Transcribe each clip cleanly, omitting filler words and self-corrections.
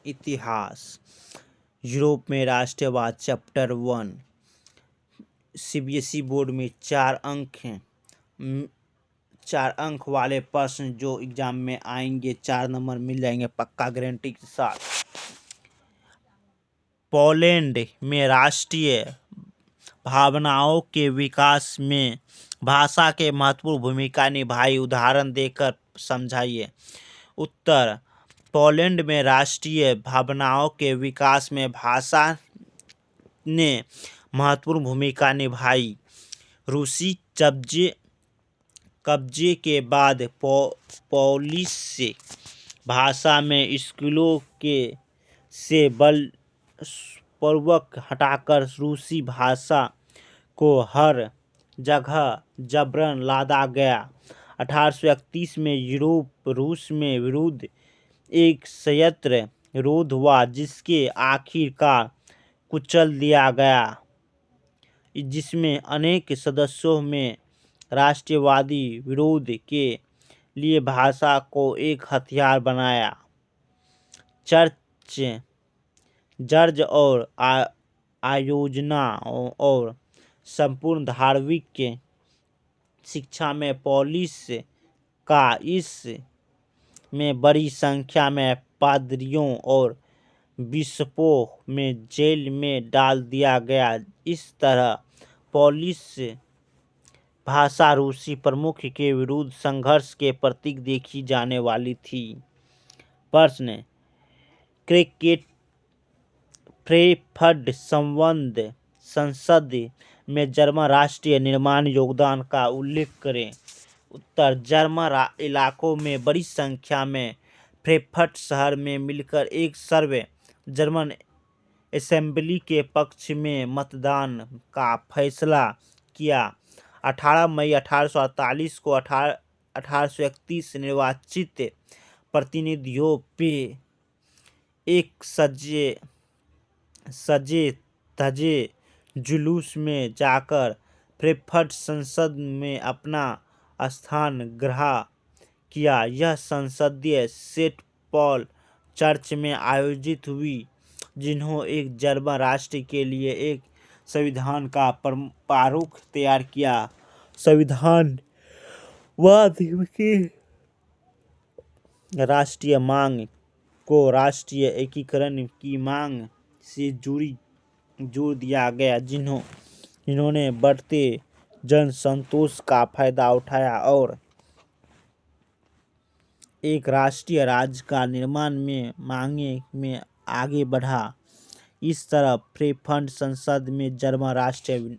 इतिहास। यूरोप में राष्ट्रवाद चैप्टर 1। सीबीएसई बोर्ड में 4 अंक हैं। 4 अंक वाले प्रश्न जो एग्जाम में आएंगे 4 नंबर मिल जाएंगे पक्का गारंटी के साथ। पोलैंड में राष्ट्रीय भावनाओं के विकास में भाषा के महत्वपूर्ण भूमिका निभाई, उदाहरण देकर समझाइए। उत्तर, पोलैंड में राष्ट्रीय भावनाओं के विकास में भाषा ने महत्वपूर्ण भूमिका निभाई। रूसी कब्जे के बाद पोलिश भाषा में स्कूलों से बलपूर्वक हटाकर रूसी भाषा को हर जगह जबरन लादा गया। 1831 में रूस में विरुद्ध एक संयंत्र विरोध हुआ जिसके आखिरकार कुचल दिया गया, जिसमें अनेक सदस्यों में राष्ट्रवादी विरोध के लिए भाषा को एक हथियार बनाया। जर्ज और आयोजना और संपूर्ण धार्मिक शिक्षा में पोलिश का इस में बड़ी संख्या में पादरियों और बिशपों में जेल में डाल दिया गया। इस तरह पोलिश भाषा रूसी प्रमुख के विरुद्ध संघर्ष के प्रतीक देखी जाने वाली थी। प्रश्न, क्रेफ्ट संसद में जर्मन राष्ट्रीय निर्माण योगदान का उल्लेख करें। उत्तर, जर्मन इलाकों में बड़ी संख्या में फ्रैंकफर्ट शहर में मिलकर एक सर्व जर्मन असेंबली के पक्ष में मतदान का फैसला किया। 18 मई 1848 को 1831 निर्वाचित प्रतिनिधियों पे एक सजे धजे जुलूस में जाकर फ्रैंकफर्ट संसद में अपना स्थान ग्रहण किया। यह संसदीय सेंट पॉल चर्च में आयोजित हुई, जिन्होंने एक जर्मन राष्ट्र के लिए एक संविधान का प्रारूप तैयार किया। संविधानवाद की राष्ट्रीय मांग को राष्ट्रीय एकीकरण की मांग से जोड़ दिया गया, जिन्होंने बढ़ते जनसंतोष का फायदा उठाया और एक राष्ट्रीय राज्य का निर्माण में मांगे में आगे बढ़ा। इस तरह फ्रैंकफर्ट संसद में जर्मन राष्ट्रीय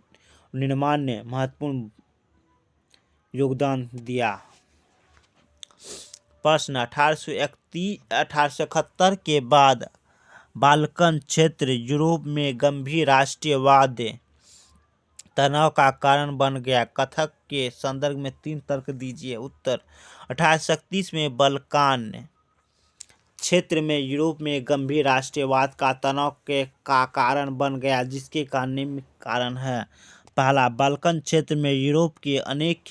निर्माण ने महत्वपूर्ण योगदान दिया। प्रश्न, 1871 के बाद बाल्कन क्षेत्र यूरोप में गंभीर राष्ट्रवाद तनाव का कारण बन गया। कथन के संदर्भ में 3 तर्क दीजिए। उत्तर, 1831 में बाल्कन क्षेत्र में यूरोप में गंभीर राष्ट्रवाद का तनाव का कारण बन गया, जिसके निम्न कारण है। पहला, बाल्कन क्षेत्र में यूरोप के अनेक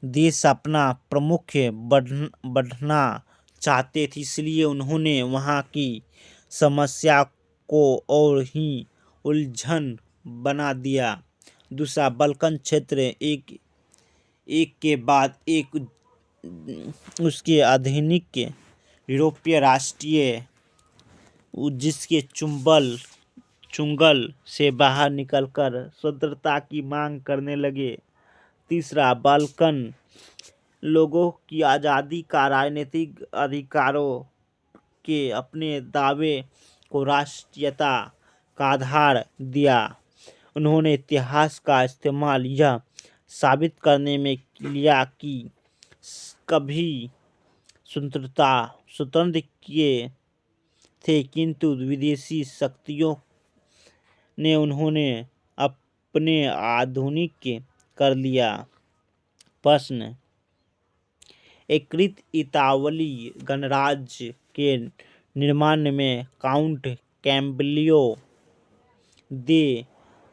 देश अपना प्रमुख बढ़ना चाहते थे, इसलिए उन्होंने वहाँ की समस्या को और ही उलझन बना दिया। दूसरा, बाल्कन क्षेत्र एक के बाद एक उसके आधुनिक यूरोपीय राष्ट्रीय जिसके चुंगल से बाहर निकलकर स्वतंत्रता की मांग करने लगे। तीसरा, बाल्कन लोगों की आज़ादी का राजनीतिक अधिकारों के अपने दावे को राष्ट्रीयता का आधार दिया। उन्होंने इतिहास का इस्तेमाल यह साबित करने में किया कि कभी स्वतंत्र किए थे, किंतु विदेशी शक्तियों ने उन्हें अपने आधुनिक कर लिया। प्रश्न, एकीकृत इतालवी गणराज्य के निर्माण में काउंट कैम्पिलियो दे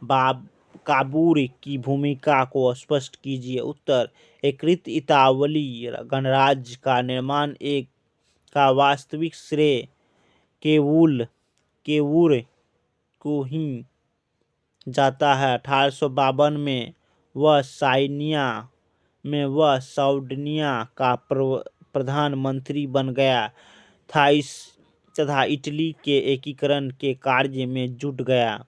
काबूर की भूमिका को स्पष्ट कीजिए। उत्तर, एकीकृत इतालवी गणराज्य का निर्माण का वास्तविक श्रेय केवूर को ही जाता है। 1852 में वह सार्डिनिया का प्रधानमंत्री बन गया था तथा इटली के एकीकरण के कार्य में जुट गया।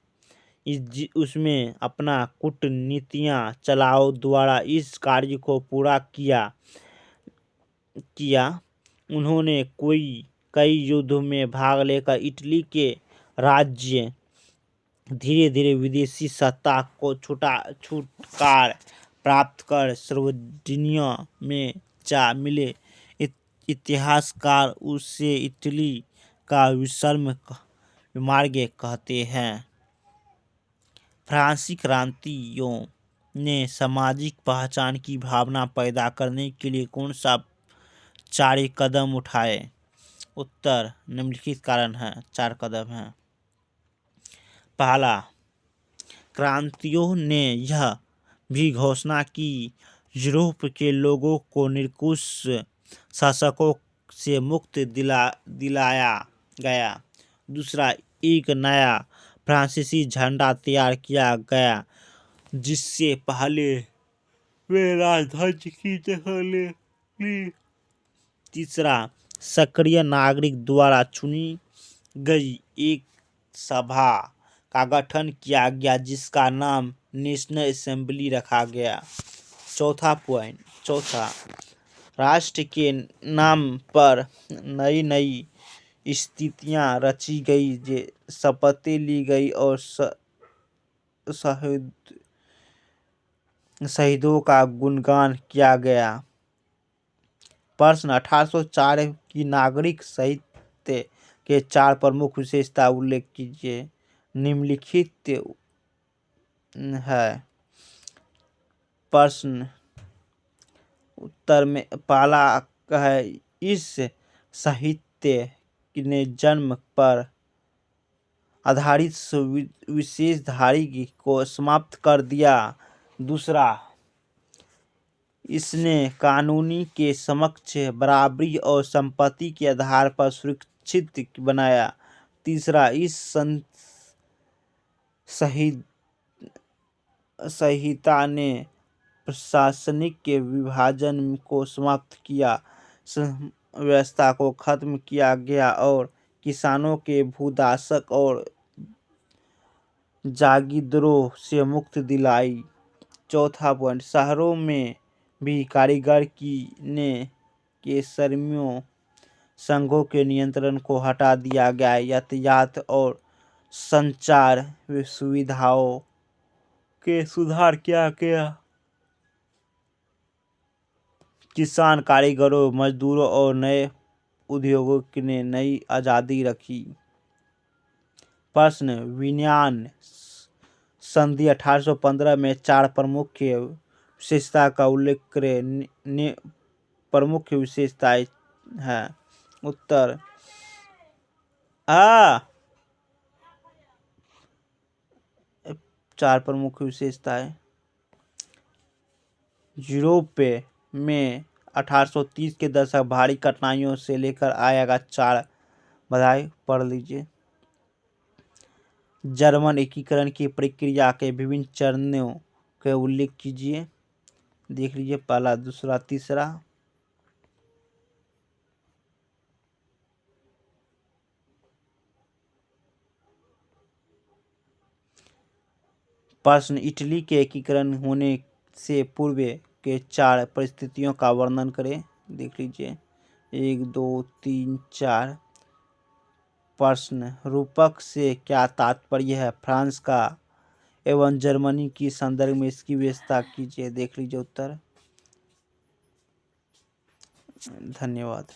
उसमें अपना कूटनीतियाँ चलाओ द्वारा इस कार्य को पूरा किया। उन्होंने कई युद्धों में भाग लेकर इटली के राज्य धीरे धीरे विदेशी सत्ता को छुटकारा प्राप्त कर सर्वोदनीय में जा मिले। इतिहासकार उसे इटली का विस्मय मार्ग कहते हैं। फ्रांसीसी क्रांतियों ने सामाजिक पहचान की भावना पैदा करने के लिए कौन सा 4 कदम उठाए? उत्तर निम्नलिखित कारण हैं, 4 कदम हैं। पहला, क्रांतियों ने यह भी घोषणा की यूरोप के लोगों को निरंकुश शासकों से मुक्ति दिलाया गया। दूसरा, एक नया फ्रांसीसी झंडा तैयार किया गया जिससे पहले वे राजध्वज की जगह ले ली। तीसरा, सक्रिय नागरिक द्वारा चुनी गई एक सभा का गठन किया गया जिसका नाम नेशनल असेंबली रखा गया। चौथा, राष्ट्र के नाम पर नई स्थितियाँ रची गई, शपथें ली गई और शहीदों का गुणगान किया गया। प्रश्न, 1804 की नागरिक साहित्य के 4 प्रमुख विशेषता उल्लेख कीजिए। निम्नलिखित है। प्रश्न उत्तर में पहला है, इस साहित्य ने जन्म पर आधारित विशेषधारी को समाप्त कर दिया। दूसरा, इसने कानूनी के समक्ष बराबरी और संपत्ति के आधार पर सुरक्षित बनाया। तीसरा, इस संहिता ने प्रशासनिक विभाजन को समाप्त किया, व्यवस्था को खत्म किया गया और किसानों के भूदासक और जागीरदारों से मुक्ति दिलाई। चौथा पॉइंट, शहरों में भी कारीगर के श्रमिकों संघों के नियंत्रण को हटा दिया गया। यातायात और संचार सुविधाओं के सुधार किया गया। किसान, कारीगरों, मजदूरों और नए उद्योगों ने नई आज़ादी रखी। प्रश्न, वियना संधि 1815 में 4 प्रमुख विशेषता का उल्लेख करें। प्रमुख विशेषताएं हैं। उत्तर 4 प्रमुख विशेषताएं। यूरोप में 1830 के दशक भारी कठिनाइयों से लेकर आएगा। 4 बधाई पढ़ लीजिए। जर्मन एकीकरण की प्रक्रिया के विभिन्न चरणों के उल्लेख कीजिए। देख लीजिए, पहला, दूसरा, तीसरा। प्रश्न, इटली के एकीकरण होने से पूर्व के 4 परिस्थितियों का वर्णन करें। देख लीजिए, 1, 2, 3, 4। प्रश्न, रूपक से क्या तात्पर्य है? फ्रांस का एवं जर्मनी की संदर्भ में इसकी व्यवस्था कीजिए। देख लीजिए उत्तर। धन्यवाद।